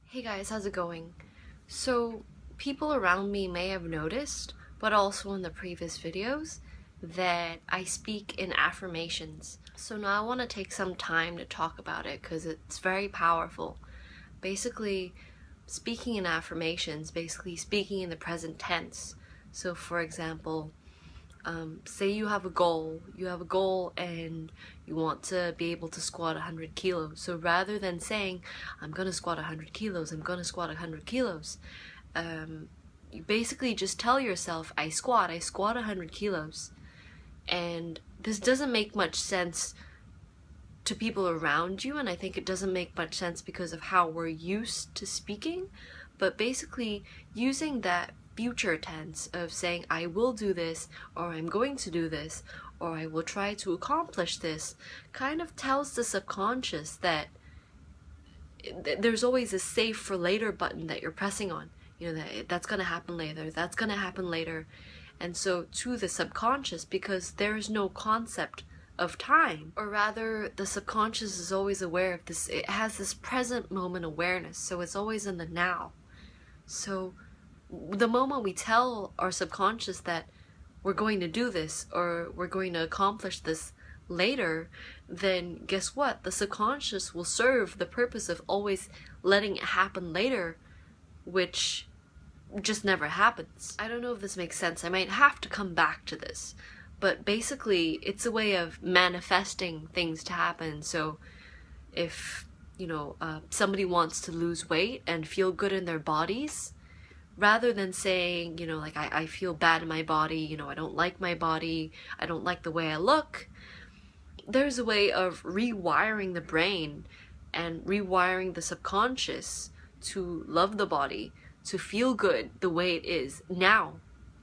Hey guys, how's it going? So, people around me may have noticed, but also in the previous videos, that I speak in affirmations. So now I want to take some time to talk about it because it's very powerful. Basically, speaking in affirmations, basically speaking in the present tense. So for example, say you have a goal and you want to be able to squat 100 kilos. So rather than saying, I'm gonna squat 100 kilos, I'm gonna squat 100 kilos, you basically just tell yourself, I squat 100 kilos. And this doesn't make much sense to people around you, and I think it doesn't make much sense because of how we're used to speaking, but basically using that future tense of saying I will do this, or I'm going to do this, or I will try to accomplish this, kind of tells the subconscious that there's always a save for later button that you're pressing on. You know, that's gonna happen later, that's gonna happen later. And so to the subconscious, because there's no concept of time, or rather the subconscious is always aware of this, it has this present moment awareness, so it's always in the now. So the moment we tell our subconscious that we're going to do this or we're going to accomplish this later, then guess what? The subconscious will serve the purpose of always letting it happen later, which just never happens. I don't know if this makes sense. I might have to come back to this. But basically, it's a way of manifesting things to happen. So if, somebody wants to lose weight and feel good in their bodies, rather than saying, like, I feel bad in my body, I don't like my body, I don't like the way I look, there's a way of rewiring the brain and rewiring the subconscious to love the body, to feel good the way it is now.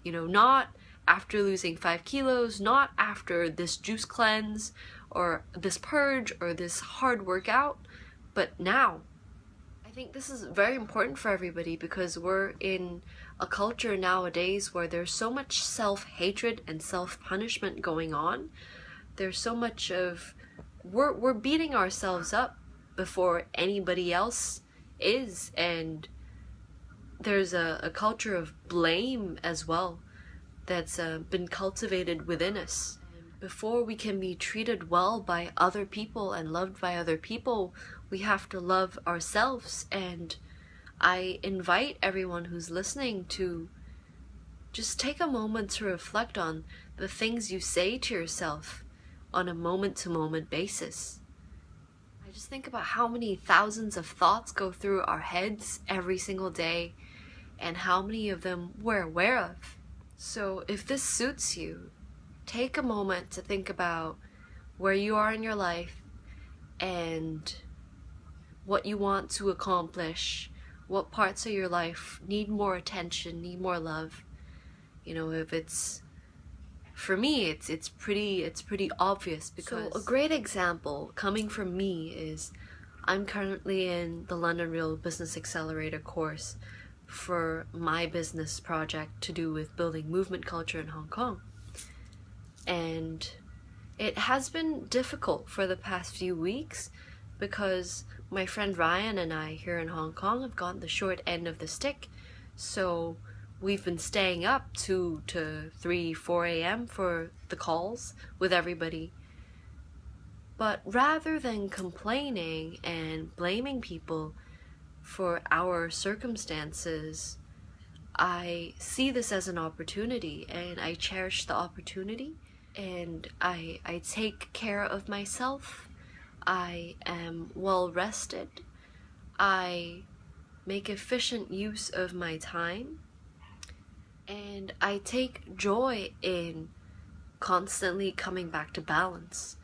Not after losing 5 kilos, not after this juice cleanse or this purge or this hard workout, but now. I think this is very important for everybody because we're in a culture nowadays where there's so much self-hatred and self-punishment going on. There's so much of we're beating ourselves up before anybody else is, and there's a culture of blame as well that's been cultivated within us. Before we can be treated well by other people and loved by other people, we have to love ourselves. And I invite everyone who's listening to just take a moment to reflect on the things you say to yourself on a moment-to-moment basis. I just think about how many thousands of thoughts go through our heads every single day and how many of them we're aware of. So if this suits you, take a moment to think about where you are in your life and what you want to accomplish, what parts of your life need more attention, need more love. If it's, for me, it's pretty obvious because so a great example coming from me is I'm currently in the London Real Business Accelerator course for my business project to do with building movement culture in Hong Kong. And it has been difficult for the past few weeks because my friend Ryan and I here in Hong Kong have gotten the short end of the stick. So we've been staying up 2 to 3, 4 a.m. for the calls with everybody. But rather than complaining and blaming people for our circumstances, I see this as an opportunity and I cherish the opportunity, and I take care of myself. I am well rested. I make efficient use of my time, and I take joy in constantly coming back to balance.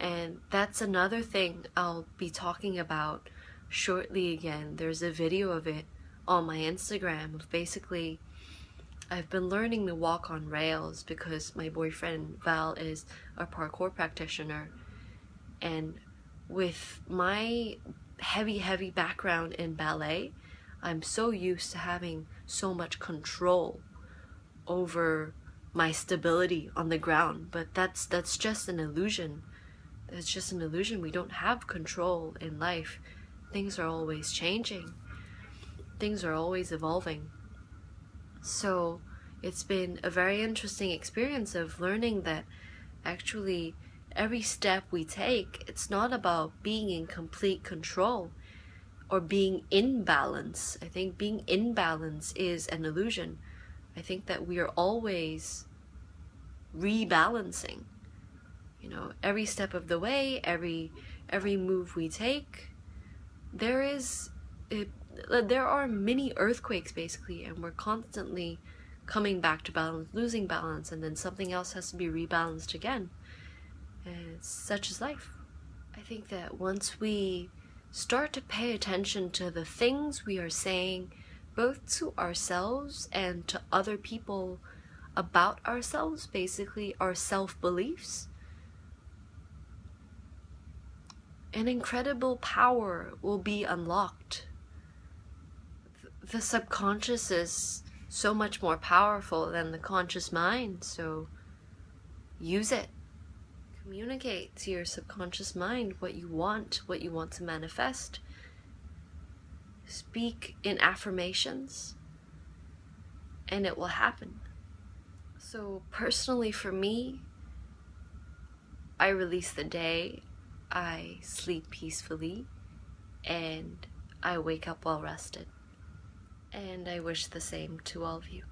And that's another thing I'll be talking about shortly again. There's a video of it on my Instagram of basically I've been learning to walk on rails because my boyfriend Val is a parkour practitioner, and with my heavy background in ballet, I'm so used to having so much control over my stability on the ground, but that's just an illusion. It's just an illusion. We don't have control in life. Things are always changing. things are always evolving. So it's been a very interesting experience of learning that actually every step we take, it's not about being in complete control or being in balance. I think being in balance is an illusion. I think that we are always rebalancing. You know, every step of the way, every move we take, there are mini earthquakes basically, and we're constantly coming back to balance, losing balance, and then something else has to be rebalanced again. And such is life. I think that once we start to pay attention to the things we are saying, both to ourselves and to other people about ourselves, basically our self-beliefs, an incredible power will be unlocked. The subconscious is so much more powerful than the conscious mind, so use it. Communicate to your subconscious mind what you want to manifest. Speak in affirmations, and it will happen. So personally for me, I release the day, I sleep peacefully, and I wake up well rested. And I wish the same to all of you.